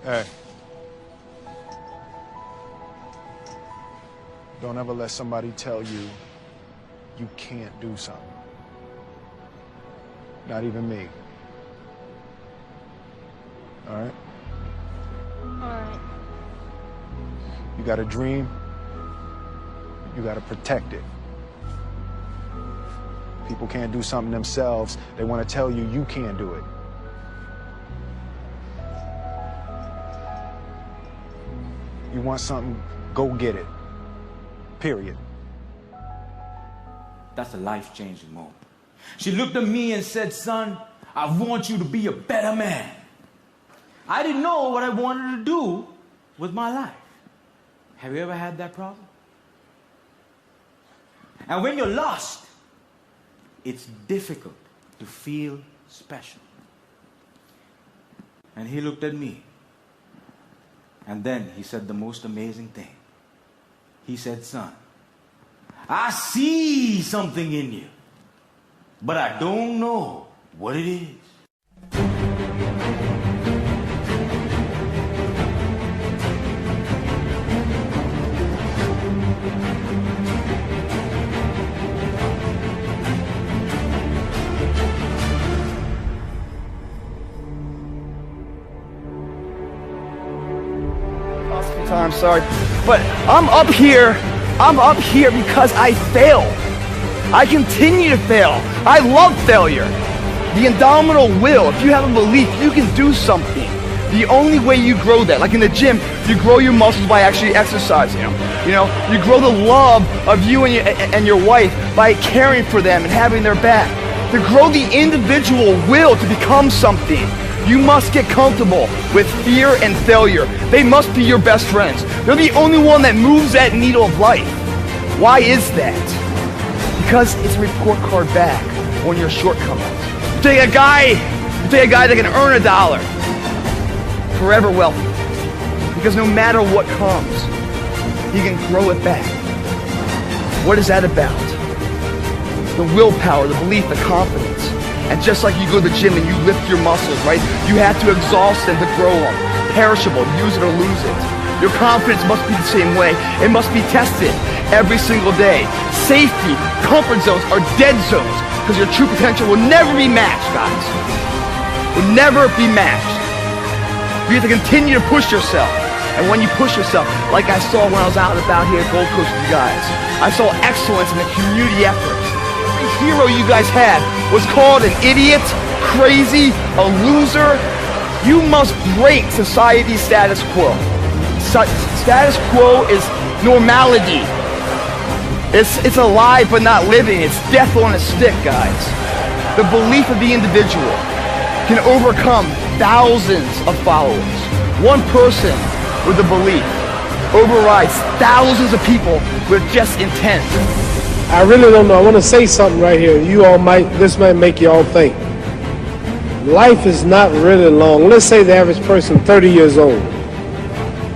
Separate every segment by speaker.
Speaker 1: Hey. Don't ever let somebody tell you you can't do something. Not even me. All right?
Speaker 2: All right.
Speaker 1: You got a dream, you got to protect it. People can't do something themselves. They want to tell you you can't do it. You want something, go get it. Period.
Speaker 3: That's a life-changing moment. She looked at me and said, son, I want you to be a better man. I didn't know what I wanted to do with my life. Have you ever had that problem? And when you're lost, it's difficult to feel special. And he looked at me. And then he said the most amazing thing. He said, son, I see something in you, but I don't know what it is.
Speaker 4: I'm sorry, but I'm up here because I fail. I continue to fail. I love failure. The indomitable will, if you have a belief, you can do something. The only way you grow that, like in the gym, you grow your muscles by actually exercising them. You know, you grow the love of you and your wife by caring for them and having their back. To grow the individual will to become something, you must get comfortable with fear and failure. They must be your best friends. They're the only one that moves that needle of life. Why is that? Because it's a report card back on your shortcomings. You take a guy that can earn $1, forever wealthy. Because no matter what comes, he can grow it back. What is that about? The willpower, the belief, the confidence. And just like you go to the gym and you lift your muscles, right? You have to exhaust them to grow them. Perishable, use it or lose it. Your confidence must be the same way. It must be tested every single day. Safety, comfort zones are dead zones because your true potential will never be matched, guys. Will never be matched. You have to continue to push yourself. And when you push yourself, like I saw when I was out and about here at Gold Coast with you guys, I saw excellence in the community effort. Hero you guys had was called an idiot, crazy, a loser. You must break society's status quo. Status quo is normality. It's alive but not living. It's death on a stick, guys. The belief of the individual can overcome thousands of followers. One person with a belief overrides thousands of people with just intent.
Speaker 5: I really don't know. I want to say something right here. This might make you all think. Life is not really long. Let's say the average person 30 years old.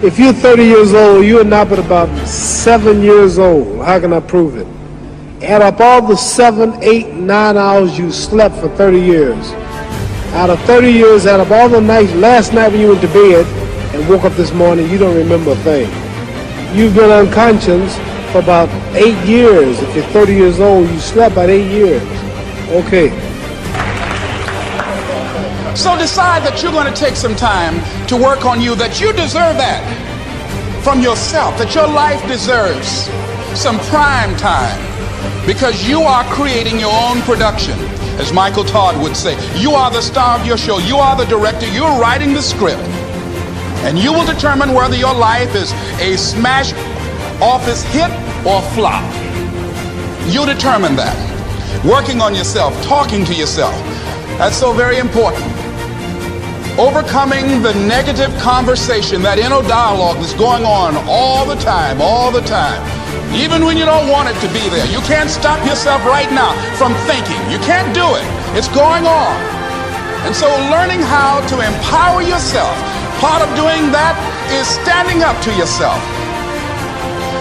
Speaker 5: If you're 30 years old, you're not but about 7 years old. How can I prove it? Add up all the 7, 8, 9 hours you slept for 30 years. Out of 30 years, add up all the nights, last night when you went to bed and woke up this morning, you don't remember a thing. You've been unconscious for about 8 years. If you're 30 years old, you slept about 8 years. Okay.
Speaker 6: So decide that you're going to take some time to work on you, that you deserve that from yourself, that your life deserves some prime time because you are creating your own production. As Michael Todd would say, you are the star of your show. You are the director. You're writing the script. And you will determine whether your life is a smash office hit or flop. You determine that. Working on yourself, talking to yourself. That's so very important. Overcoming the negative conversation, that inner dialogue that's going on all the time. Even when you don't want it to be there. You can't stop yourself right now from thinking. You can't do it. It's going on. And so learning how to empower yourself, part of doing that is standing up to yourself.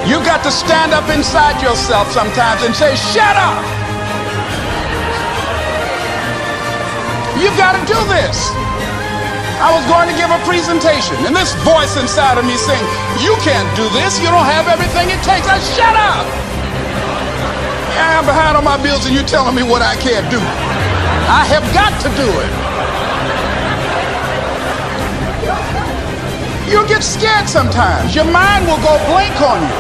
Speaker 6: You've got to stand up inside yourself sometimes and say, shut up! You've got to do this. I was going to give a presentation, and this voice inside of me saying, you can't do this, you don't have everything it takes. I shut up! I'm behind on my bills and you're telling me what I can't do. I have got to do it. You'll get scared sometimes. Your mind will go blank on you.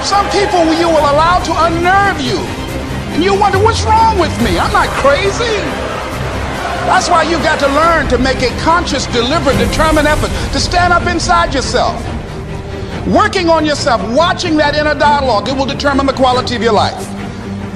Speaker 6: Some people you will allow to unnerve you. And you wonder, what's wrong with me? I'm not crazy. That's why you've got to learn to make a conscious, deliberate, determined effort to stand up inside yourself. Working on yourself, watching that inner dialogue, it will determine the quality of your life.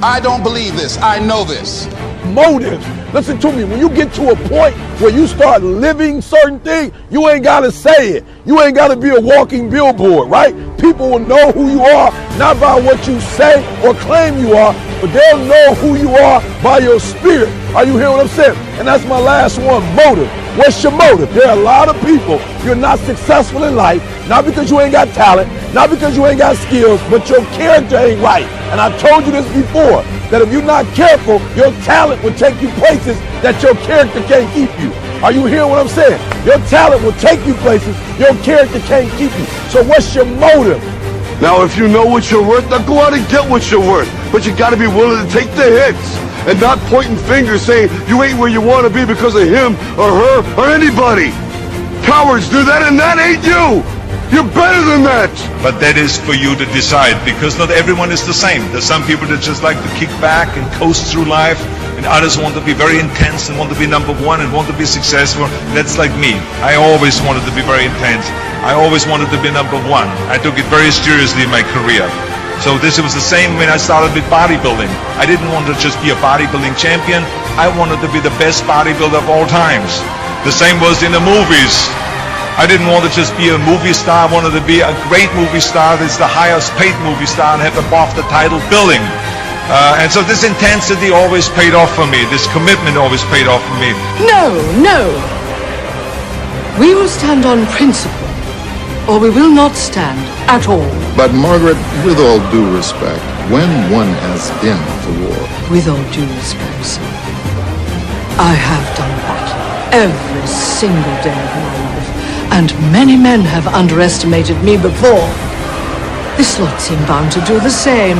Speaker 6: I don't believe this. I know this.
Speaker 7: Motives. Listen to me. When you get to a point where you start living certain things, you ain't got to say it. You ain't got to be a walking billboard, right? People will know who you are, not by what you say or claim you are, but they'll know who you are by your spirit. Are you hearing what I'm saying? And that's my last one, motive. What's your motive? There are a lot of people, you're not successful in life, not because you ain't got talent, not because you ain't got skills, but your character ain't right. And I told you this before, that if you're not careful, your talent will take you places that your character can't keep you. Are you hearing what I'm saying? Your talent will take you places your character can't keep you. So what's your motive?
Speaker 8: Now, if you know what you're worth, now go out and get what you're worth. But you got to be willing to take the hits and not pointing fingers saying you ain't where you want to be because of him or her or anybody. Cowards do that, and that ain't you. You're better than that.
Speaker 9: But that is for you to decide, because not everyone is the same. There's some people that just like to kick back and coast through life, and others want to be very intense and want to be number one and want to be successful. That's like me. I always wanted to be very intense. I always wanted to be number one. I took it very seriously in my career. So this was the same when I started with bodybuilding. I didn't want to just be a bodybuilding champion. I wanted to be the best bodybuilder of all times. The same was in the movies. I didn't want to just be a movie star. I wanted to be a great movie star that's the highest paid movie star and have above the title billing. And so this intensity always paid off for me. This commitment always paid off for me.
Speaker 10: No, no. We will stand on principle, or we will not stand at all.
Speaker 11: But Margaret, with all due respect, when one has been to war...
Speaker 10: With all due respect, sir, I have done battle every single day of my life. And many men have underestimated me before. This lot seem bound to do the same.